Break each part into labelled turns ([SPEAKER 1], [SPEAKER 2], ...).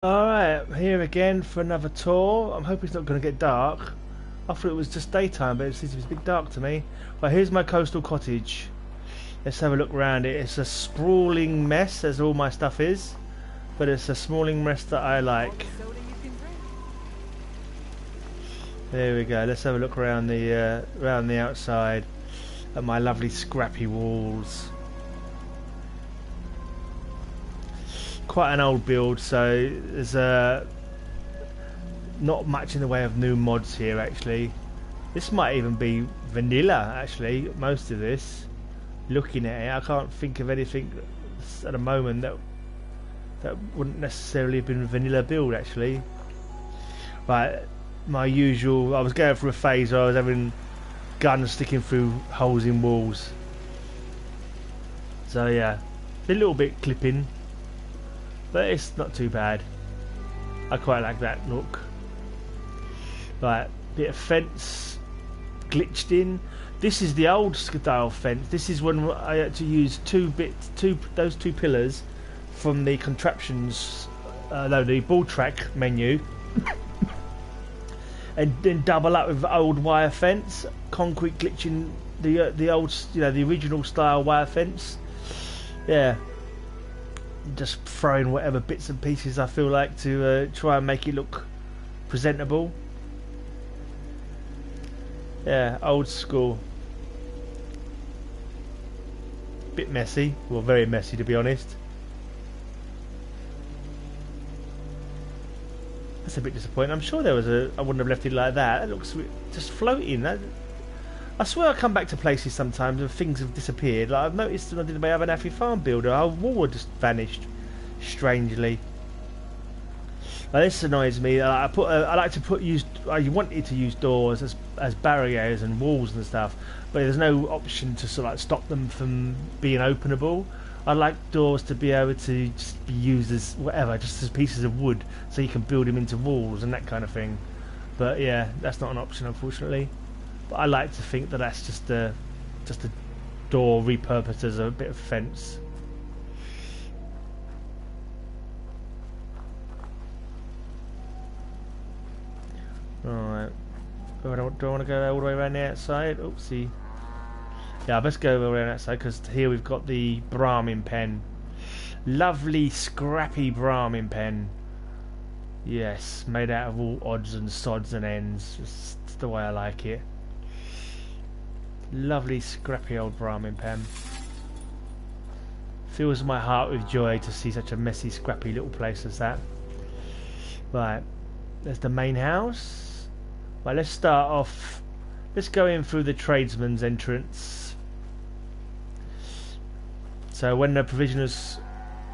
[SPEAKER 1] Alright, here again for another tour. I'm hoping it's not going to get dark. I thought it was just daytime, but it seems to be a bit dark to me. Right, here's my coastal cottage. Let's have a look around it. It's a sprawling mess, as all my stuff is. But it's a sprawling mess that I like. There we go. Let's have a look around the outside at my lovely scrappy walls. Quite an old build, so there's not much in the way of new mods here. Actually, this might even be vanilla. Actually, most of this, looking at it, I can't think of anything at the moment that wouldn't necessarily have been a vanilla build. Actually, right, my usual. I was going through a phase where I was having guns sticking through holes in walls. So yeah, a little bit clipping. But it's not too bad. I quite like that look. Right, bit of fence glitched in. This is the old style fence. This is when I had to use those two pillars from the contraptions, the ball track menu, and then double up with old wire fence, concrete glitching the old, the original style wire fence. Yeah. Just throwing whatever bits and pieces I feel like to try and make it look presentable. Yeah, old school. Bit messy, well, very messy to be honest. That's a bit disappointing. I'm sure I wouldn't have left it like that. It looks just floating. I swear I come back to places sometimes and things have disappeared. Like I've noticed when I did my Abernathy farm builder, our wall had just vanished strangely. Now this annoys me. I wanted to use doors as barriers and walls and stuff, but there's no option to sort of like stop them from being openable. I like doors to be able to just be used as whatever, just as pieces of wood, so you can build them into walls and that kind of thing. But yeah, that's not an option, unfortunately. But I like to think that that's just a door repurposed as a bit of fence. Alright. Do I want to go all the way around the outside? Oopsie. Yeah, let's go around outside because here we've got the Brahmin pen. Lovely, scrappy Brahmin pen. Yes, made out of all odds and sods and ends. Just the way I like it. Lovely scrappy old Brahmin pen. Fills my heart with joy to see such a messy scrappy little place as that. Right, there's the main house. Right, let's start off. Let's go in through the tradesman's entrance. So when the provisioners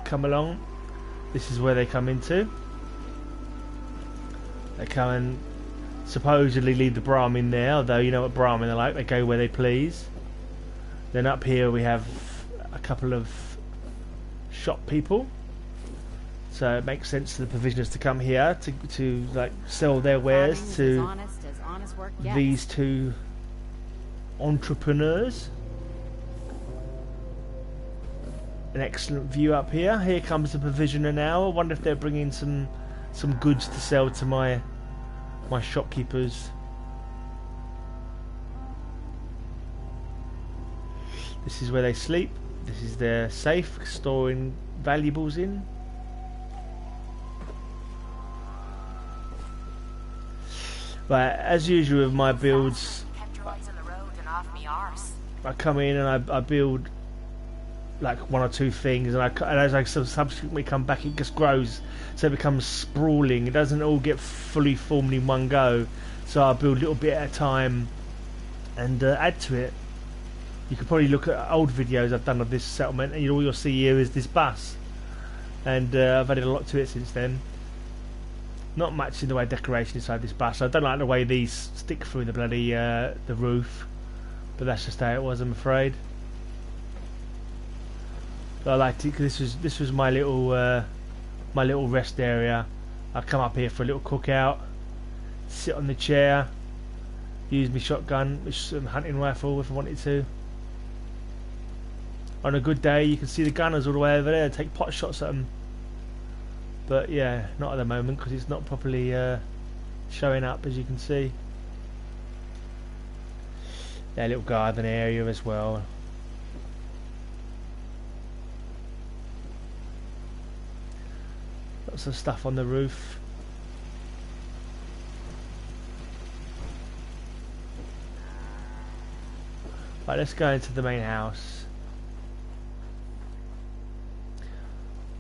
[SPEAKER 1] come along, this is where they come into. They come and supposedly leave the Brahmin there, although you know what Brahmin are like, they go where they please. Then up here we have a couple of shop people, so it makes sense for the provisioners to come here to like sell their wares to these two entrepreneurs. An excellent view up here. Here comes the provisioner now. I wonder if they're bringing some goods to sell to my shopkeepers. This is where they sleep. This is their safe, storing valuables in. Right, as usual with my builds, I come in and I build like one or two things, and as I subsequently come back, it just grows, so it becomes sprawling. It doesn't all get fully formed in one go, so I build a little bit at a time and add to it. You could probably look at old videos I've done of this settlement, and all you'll see here is this bus, and I've added a lot to it since then. Not much in the way of decoration inside this bus. I don't like the way these stick through the bloody the roof, but that's just how it was, I'm afraid. But I liked it because this was my little rest area. I come up here for a little cookout, sit on the chair, use my shotgun, my hunting rifle if I wanted to. On a good day, you can see the gunners all the way over there. Take pot shots at them. But yeah, not at the moment because it's not properly showing up, as you can see. Their little garden area as well. Lots of stuff on the roof. Right, let's go into the main house.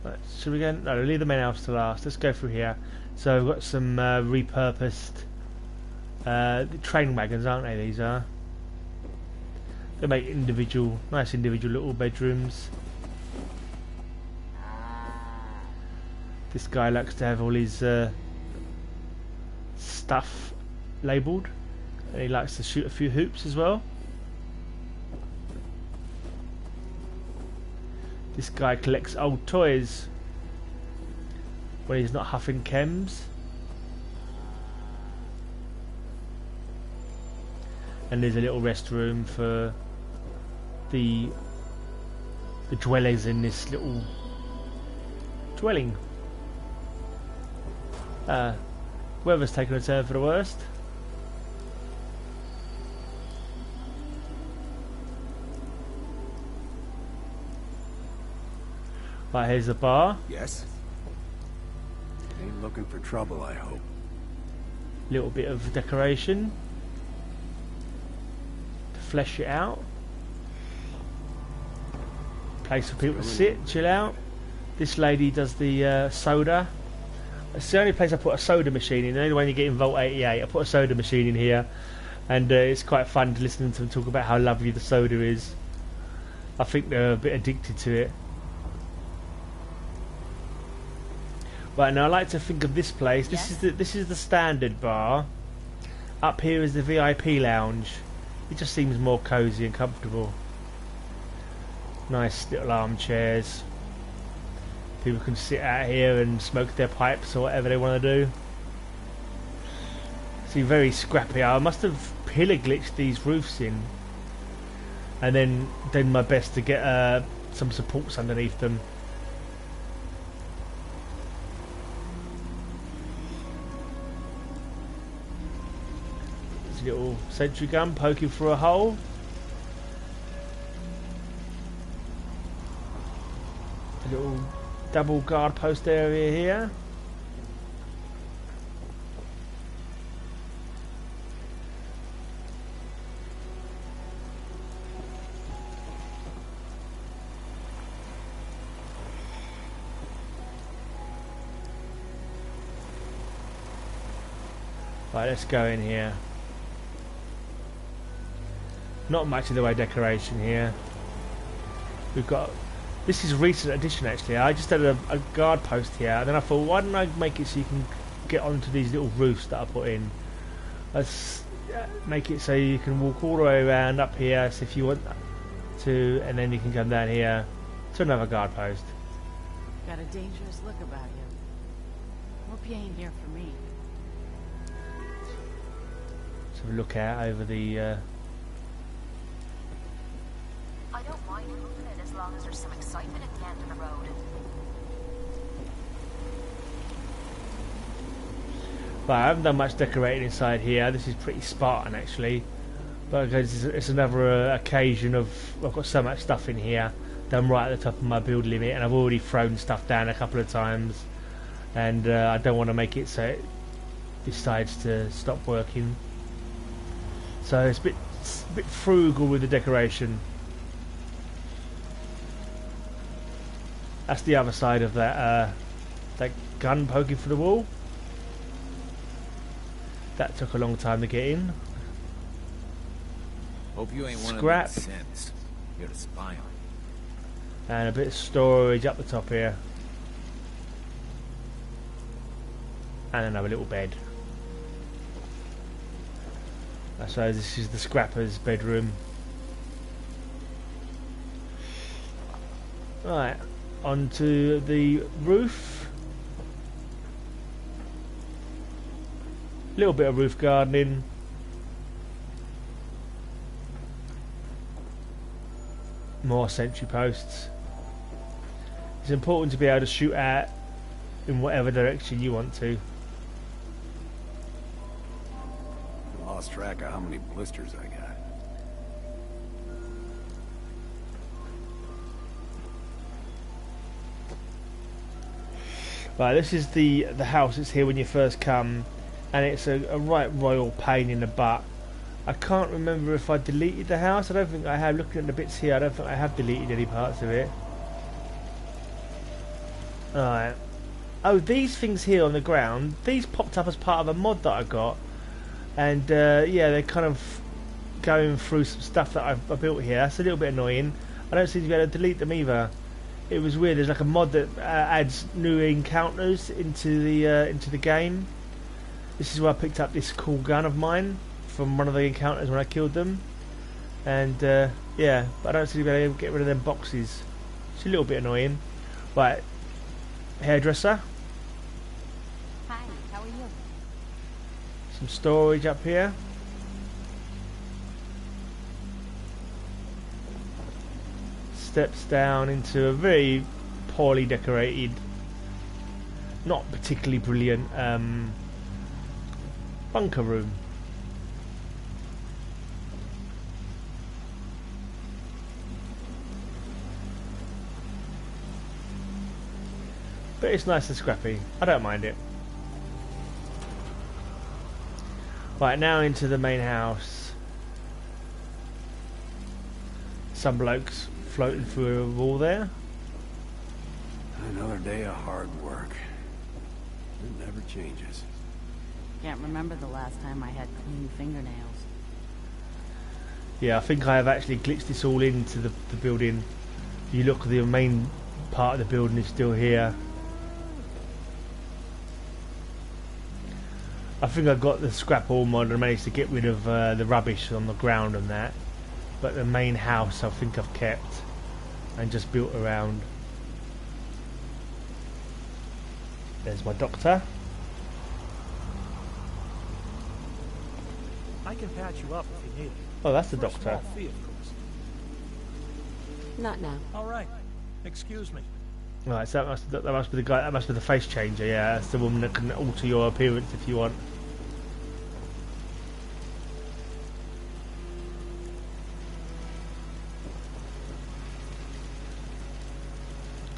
[SPEAKER 1] Right, should we go? No, leave the main house to last. Let's go through here. So we've got some repurposed train wagons, aren't they? These are. They make nice individual little bedrooms. This guy likes to have all his stuff labelled, and he likes to shoot a few hoops as well. This guy collects old toys when he's not huffing chems. And there's a little restroom for the dwellers in this little dwelling. Weather's taken a turn for the worst. Right, here's the bar.
[SPEAKER 2] Yes? Ain't looking for trouble, I hope.
[SPEAKER 1] Little bit of decoration to flesh it out. Place for people to sit, chill out. This lady does the soda. It's the only place I put a soda machine in. The only one you get in Vault 88. I put a soda machine in here, and it's quite fun to listen to them talk about how lovely the soda is. I think they're a bit addicted to it. Right, now I like to think of this place.
[SPEAKER 3] Yes?
[SPEAKER 1] This is the standard bar. Up here is the VIP lounge. It just seems more cosy and comfortable. Nice little armchairs. People can sit out here and smoke their pipes or whatever they want to do. See, very scrappy. I must have pillar glitched these roofs in, and then done my best to get some supports underneath them. There's a little sentry gun poking through a hole. A little double guard post area here. Right, let's go in here. Not much in the way of decoration here. We've got... This is a recent addition actually. I just had a guard post here, and then I thought, why don't I make it so you can get onto these little roofs that I put in? Let's make it so you can walk all the way around up here, so if you want to, and then you can come down here to another guard post.
[SPEAKER 3] Got a dangerous look about you. Hope you ain't here for me.
[SPEAKER 1] So we look out over the...
[SPEAKER 4] I don't mind moving it as long as there's some excitement at the end of the road.
[SPEAKER 1] But I haven't done much decorating inside here. This is pretty Spartan actually. But it's another occasion of... I've got so much stuff in here done right at the top of my build limit, and I've already thrown stuff down a couple of times. And I don't want to make it so it decides to stop working. So it's a bit frugal with the decoration. That's the other side of that that gun poking through the wall. That took a long time to get in.
[SPEAKER 5] Hope you ain't one
[SPEAKER 1] Scrap.
[SPEAKER 5] of them sense. You're to spy on.
[SPEAKER 1] And a bit of storage up the top here. And another little bed. I suppose this is the scrapper's bedroom. Right, onto the roof. Little bit of roof gardening. More sentry posts. It's important to be able to shoot out in whatever direction you want to.
[SPEAKER 2] I lost track of how many blisters I got.
[SPEAKER 1] Right, this is the house. It's here when you first come, and it's a right royal pain in the butt. I can't remember if I deleted the house. I don't think I have. Looking at the bits here, I don't think I have deleted any parts of it. Alright. Oh, these things here on the ground, these popped up as part of a mod that I got. And yeah, they're kind of going through some stuff that I built here. That's a little bit annoying. I don't seem to be able to delete them either. It was weird. There's like a mod that adds new encounters into the game. This is where I picked up this cool gun of mine from one of the encounters when I killed them. And yeah, but I don't seem to be able to get rid of them boxes. It's a little bit annoying. Right, hairdresser.
[SPEAKER 4] Hi, how are you?
[SPEAKER 1] Some storage up here. Steps down into a very poorly decorated, not particularly brilliant bunker room. But it's nice and scrappy. I don't mind it. Right, now into the main house. Some blokes floating through a wall there.
[SPEAKER 2] Another day of hard work. It never changes.
[SPEAKER 3] Can't remember the last time I had clean fingernails.
[SPEAKER 1] Yeah, I think I have actually glitched this all into the building. If you look, the main part of the building is still here. I think I got the scrap all mod and managed to get rid of the rubbish on the ground and that. But the main house I think I've kept and just built around. There's my doctor.
[SPEAKER 6] I can patch you up if you need it.
[SPEAKER 1] Oh, that's the
[SPEAKER 6] For a
[SPEAKER 1] doctor.
[SPEAKER 6] small fee, of course.
[SPEAKER 3] Not now.
[SPEAKER 6] All right. Excuse me.
[SPEAKER 1] Right, so that must be the guy. That must be the face changer. Yeah, that's the woman that can alter your appearance if you want.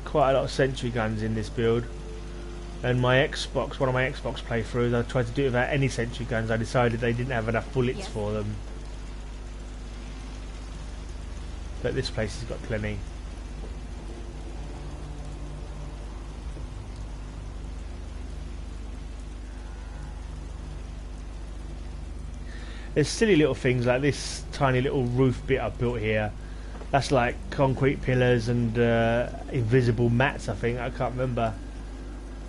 [SPEAKER 1] Quite a lot of sentry guns in this build. And my Xbox, one of my Xbox playthroughs, I tried to do it without any sentry guns. I decided they didn't have enough bullets for them. But this place has got plenty. There's silly little things like this tiny little roof bit I've built here. That's like concrete pillars and invisible mats, I think. I can't remember.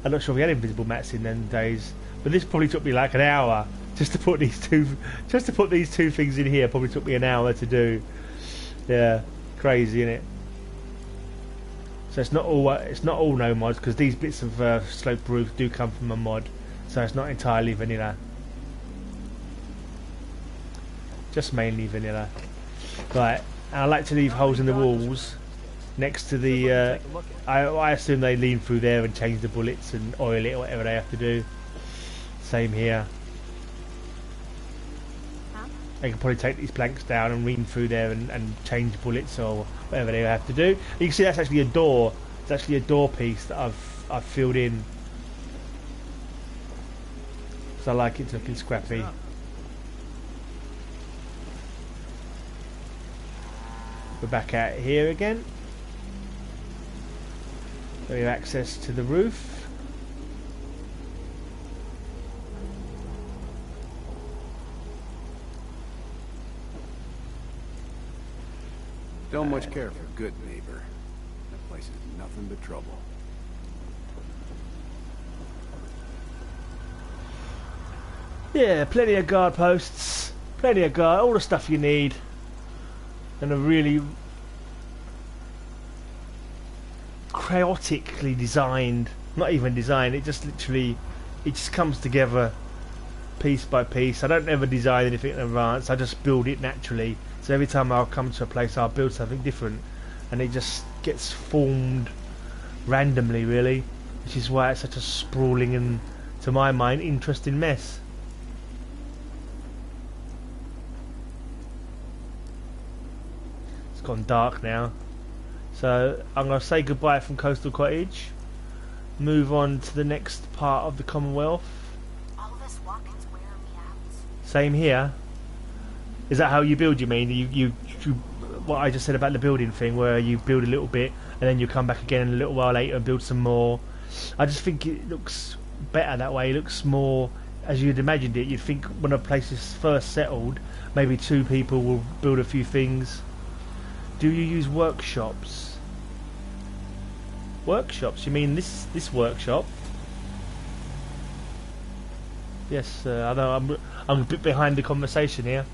[SPEAKER 1] I'm not sure if we had invisible mats in them days. But this probably took me like an hour just to put these two things in here. Probably took me an hour to do. Yeah, crazy, isn't it? So it's not all no mods, because these bits of sloped roof do come from a mod. So it's not entirely vanilla. Just mainly vanilla. Right, and I like to leave holes in the walls next to the I assume they lean through there and change the bullets and oil it or whatever they have to do. Same here. They can probably take these planks down and lean through there and change bullets or whatever they have to do. You can see that's actually a door. It's actually a door piece that I've filled in. So I like it looking scrappy. We're back out here again. We have access to the roof.
[SPEAKER 2] Don't much care for good neighbor. That place is nothing but trouble.
[SPEAKER 1] Yeah, plenty of guard posts, plenty of guard, all the stuff you need, and a really chaotically designed, not even designed, it just comes together piece by piece. I don't ever design anything in advance, I just build it naturally. So every time I'll come to a place I'll build something different and it just gets formed randomly, really. which is why it's such a sprawling and, to my mind, interesting mess. It's gone dark now, so I'm going to say goodbye from Coastal Cottage, move on to the next part of the Commonwealth.
[SPEAKER 4] All this walking's wearing me out.
[SPEAKER 1] Same here. Is that how you build, you mean? You what I just said about the building thing, where you build a little bit and then you come back again a little while later and build some more. I just think it looks better that way. It looks more as you'd imagined it. You'd think when a place is first settled, maybe 2 people will build a few things. Do you use workshops? Workshops? You mean this workshop? Yes, I know I'm a bit behind the conversation here.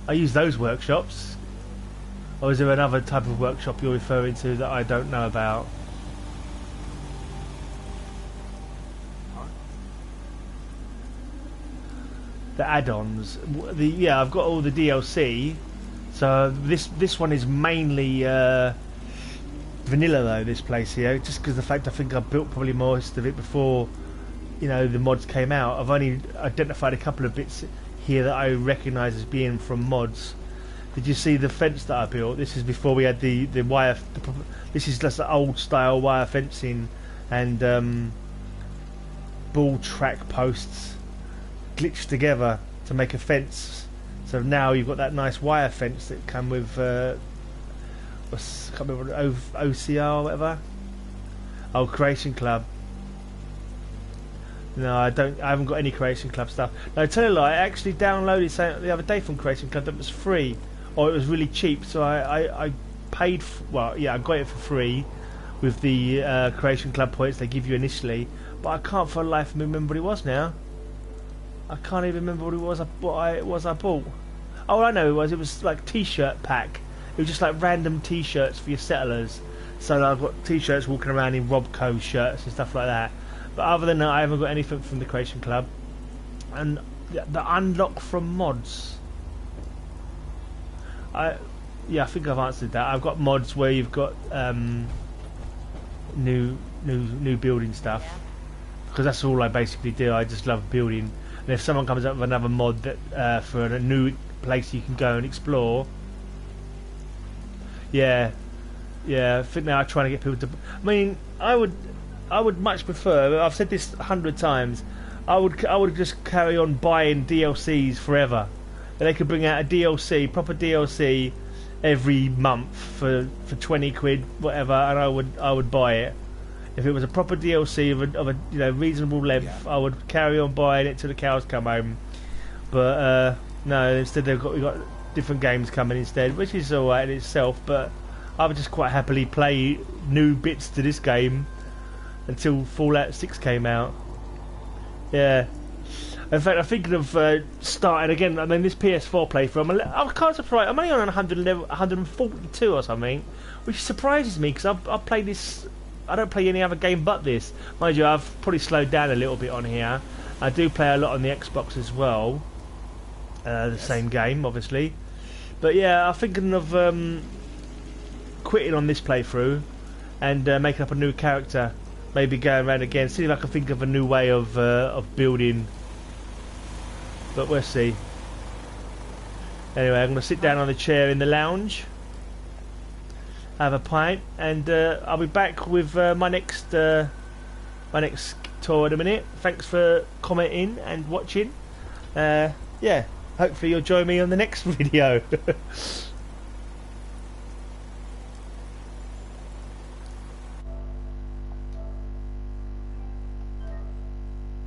[SPEAKER 1] I use those workshops. Or is there another type of workshop you're referring to that I don't know about? The add-ons. Yeah, I've got all the DLC. So this one is mainly vanilla though. This place here, just because the fact I think I built probably most of it before, you know, the mods came out. I've only identified a couple of bits here that I recognise as being from mods. Did you see the fence that I built? This is before we had the wire. This is just the old style wire fencing and ball track posts glitched together to make a fence. So now you've got that nice wire fence that come with I can't remember, OCR or whatever. Oh, Creation Club. No, I haven't got any Creation Club stuff. No, tell you a lie, I actually downloaded something the other day from Creation Club that was free, or it was really cheap. So I paid. Well, yeah, I got it for free with the Creation Club points they give you initially. But I can't for the life of me remember what it was now. I can't even remember what it was. I bought. Oh, I know it was. It was like T-shirt pack. It was just like random T-shirts for your settlers. So I've got T-shirts walking around in Robco shirts and stuff like that. But other than that, I haven't got anything from the Creation Club. And the unlock from mods. Yeah, I think I've answered that. I've got mods where you've got new building stuff, because that's all I basically do. I just love building. And if someone comes up with another mod that for a new place you can go and explore, yeah, I think now I'm trying to get people to. I mean, I would much prefer. I've said this 100 times. I would just carry on buying DLCs forever. And they could bring out a DLC, proper DLC, every month for 20 quid, whatever, and I would buy it. If it was a proper DLC of a reasonable length, I would carry on buying it till the cows come home. But no, instead we've got different games coming instead, which is alright in itself. But I would just quite happily play new bits to this game until Fallout 6 came out. Yeah. In fact, I'm thinking of starting again. I mean, this PS4 playthrough, I'm kind of surprised. I'm only on 142 or something, which surprises me because I've played this. I don't play any other game but this. Mind you, I've probably slowed down a little bit on here. I do play a lot on the Xbox as well. The same game, obviously. But yeah, I'm thinking of quitting on this playthrough and making up a new character. Maybe going around again, see if I can think of a new way of building. But we'll see. Anyway, I'm going to sit down on the chair in the lounge, have a pint, and I'll be back with my next tour in a minute. Thanks for commenting and watching. Yeah, hopefully you'll join me on the next video.